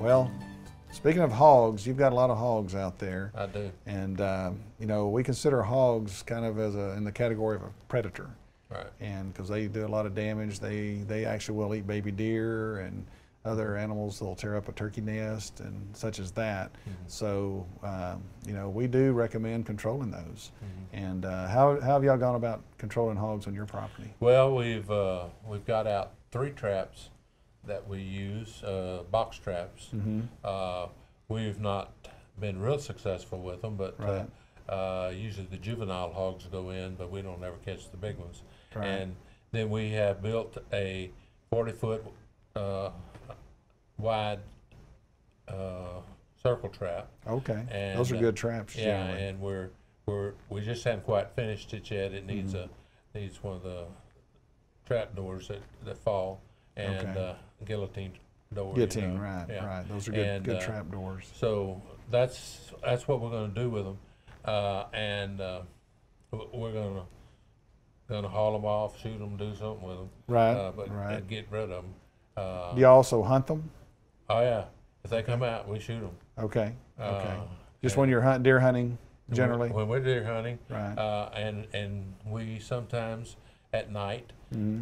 Well, speaking of hogs, you've got a lot of hogs out there. I do. And you know, we consider hogs kind of as in the category of a predator. Right. And because they do a lot of damage, they actually will eat baby deer and other animals. They'll tear up a turkey nest and such as that. So you know, we do recommend controlling those. And how have y'all gone about controlling hogs on your property? Well, we've got out 3 traps that we use, box traps. We've not been real successful with them, but usually the juvenile hogs go in, but we don't ever catch the big ones. Right. And then we have built a 40-foot wide circle trap. Okay, And, those are good traps. Yeah, Generally. and we just haven't quite finished it yet. It needs needs one of the trap doors that fall, and guillotine doors. Guillotine, you know. right, Yeah. right. Those are good, good trap doors. So that's what we're going to do with them, and we're going to haul them off, shoot them, do something with them. Right, and get rid of them. Do you also hunt them? Oh yeah, if they come out, we shoot them. Okay, okay. Just when you're deer hunting, generally? When we're deer hunting, right. And we sometimes at night,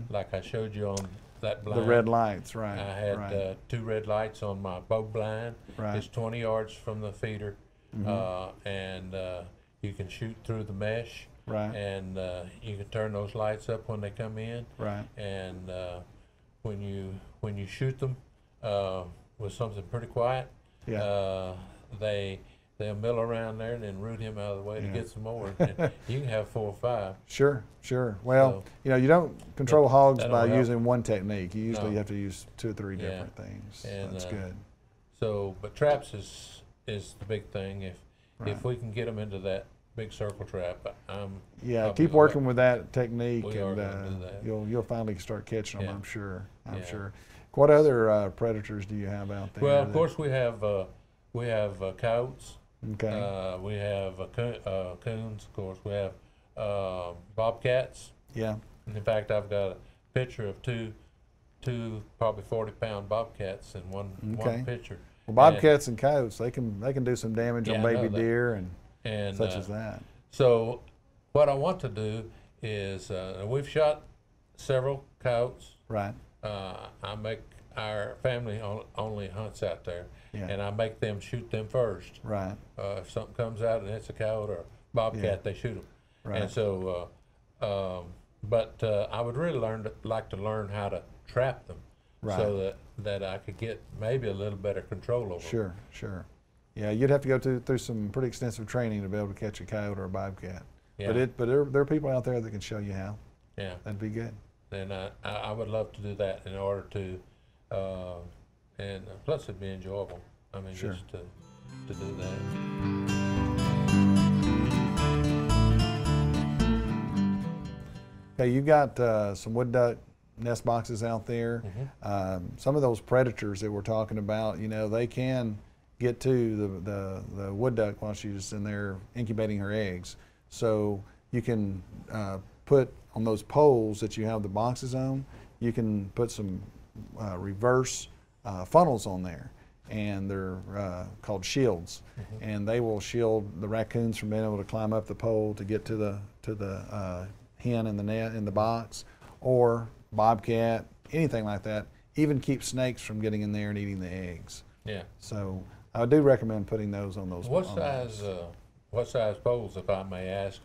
like I showed you on that blind. The red lights, right. I had 2 red lights on my bow blind. Right. It's 20 yards from the feeder, and you can shoot through the mesh. Right. And you can turn those lights up when they come in. Right. And when you shoot them with something pretty quiet, they'll mill around there and then root him out of the way to get some more. And you can have 4 or 5. Sure, sure. Well, you know, you don't control hogs by help. using one technique. You usually have to use 2 or 3 different things. And, that's good. So, but traps is the big thing. If we can get them into that big circle trap, keep working with that technique, we are gonna and do that. you'll finally start catching them. Yeah. I'm sure. I'm Yeah. sure. What other predators do you have out there? Well, of course we have coyotes. Okay. We have coons, of course. We have bobcats. Yeah. And in fact, I've got a picture of two probably 40-pound bobcats in one picture. Well, bobcats and coyotes, they can do some damage on baby deer and such as that. So what I want to do is we've shot several coyotes. Right. Our family only hunts out there, and I make them shoot them first. Right. If something comes out and it's a coyote or a bobcat, they shoot them. Right. And so, but I would really like to learn how to trap them, so that I could get maybe a little better control over them. Sure, sure. Yeah, you'd have to go through some pretty extensive training to be able to catch a coyote or a bobcat. Yeah. But there are people out there that can show you how. Yeah. That'd be good. And I would love to do that in order to, and plus it'd be enjoyable. I mean, just to do that. Okay, you've got some wood duck nest boxes out there. Some of those predators that we're talking about, you know, they can get to the wood duck while she's in there incubating her eggs. So you can put on those poles that you have the boxes on, you can put some reverse funnels on there, and they're called shields, and they will shield the raccoons from being able to climb up the pole to get to the hen in the net in the box, or bobcat, anything like that. Even keep snakes from getting in there and eating the eggs. Yeah. So I do recommend putting those on those. What size poles, if I may ask?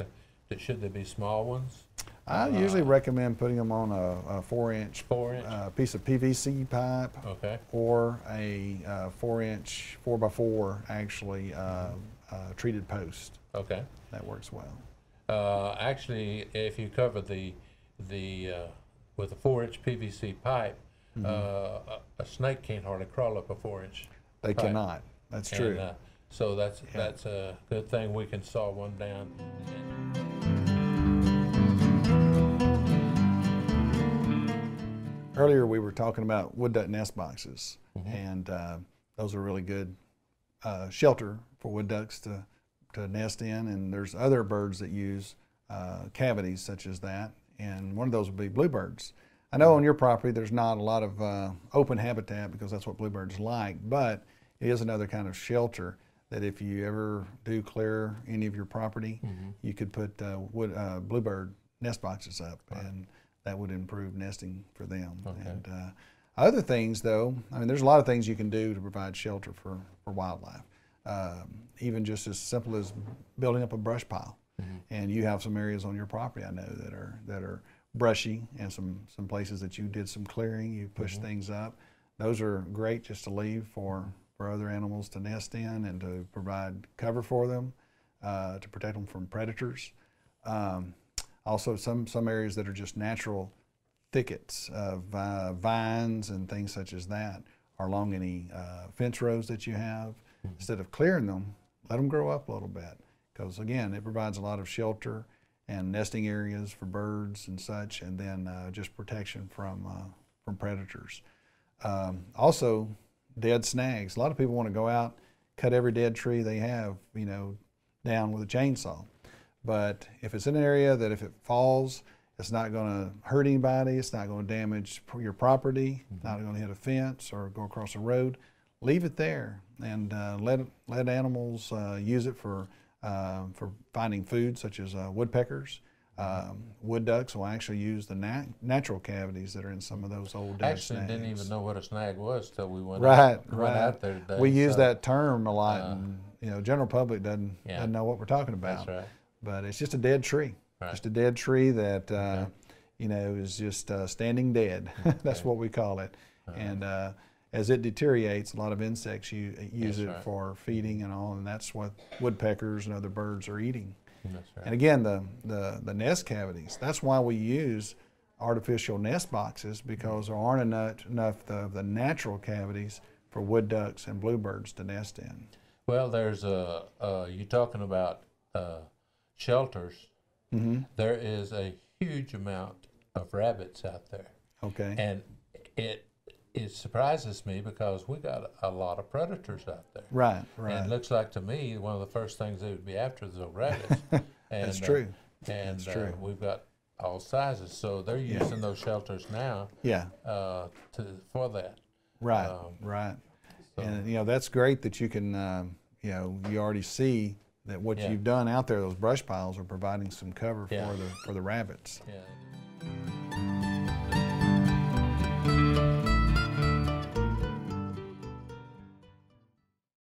Should they be small ones? I usually recommend putting them on a 4-inch piece of PVC pipe, or a 4-inch 4x4 actually treated post. Okay, that works well. Actually, if you cover the with a 4-inch PVC pipe, a snake can't hardly crawl up a 4-inch. They cannot. That's true. So that's a good thing. We can saw one down. Earlier we were talking about wood duck nest boxes, and those are really good shelter for wood ducks to nest in. And there's other birds that use cavities such as that, and one of those would be bluebirds. I know on your property there's not a lot of open habitat because that's what bluebirds like, but it is another kind of shelter that if you ever do clear any of your property, you could put bluebird nest boxes up, and that would improve nesting for them. Okay. And other things, though, I mean, there's a lot of things you can do to provide shelter for wildlife. Even just as simple as building up a brush pile. And you have some areas on your property, I know, that are brushy, and some places that you did some clearing, you pushed things up. Those are great just to leave for other animals to nest in and to provide cover for them, to protect them from predators. Also, some areas that are just natural thickets of vines and things such as that, or along any fence rows that you have. Instead of clearing them, let them grow up a little bit, because again, it provides a lot of shelter and nesting areas for birds and such, and then just protection from predators. Also, dead snags. A lot of people want to go out, cut every dead tree they have, down with a chainsaw. But if it's in an area that if it falls, it's not going to hurt anybody, it's not going to damage your property, not going to hit a fence or go across a road, leave it there and let animals use it for finding food, such as woodpeckers. Wood ducks will actually use the natural cavities that are in some of those old dead snags. Actually, didn't even know what a snag was till we went right. out there today. We use that term a lot, and general public doesn't know what we're talking about. That's right. But it's just a dead tree, just a dead tree that is just standing dead. That's what we call it. And as it deteriorates, a lot of insects use it for feeding and all, and that's what woodpeckers and other birds are eating. That's right. And again, the nest cavities, that's why we use artificial nest boxes, because there aren't enough of the natural cavities for wood ducks and bluebirds to nest in. Well, there's you're talking about shelters. There is a huge amount of rabbits out there. Okay. And it surprises me because we got a lot of predators out there. Right. And it looks like to me one of the first things they would be after is the rabbits. And, That's true. And That's true. We've got all sizes, so they're using those shelters now. For that. Right. Right. So. And that's great that you can you already see that what you've done out there, those brush piles, are providing some cover for the rabbits. Yeah.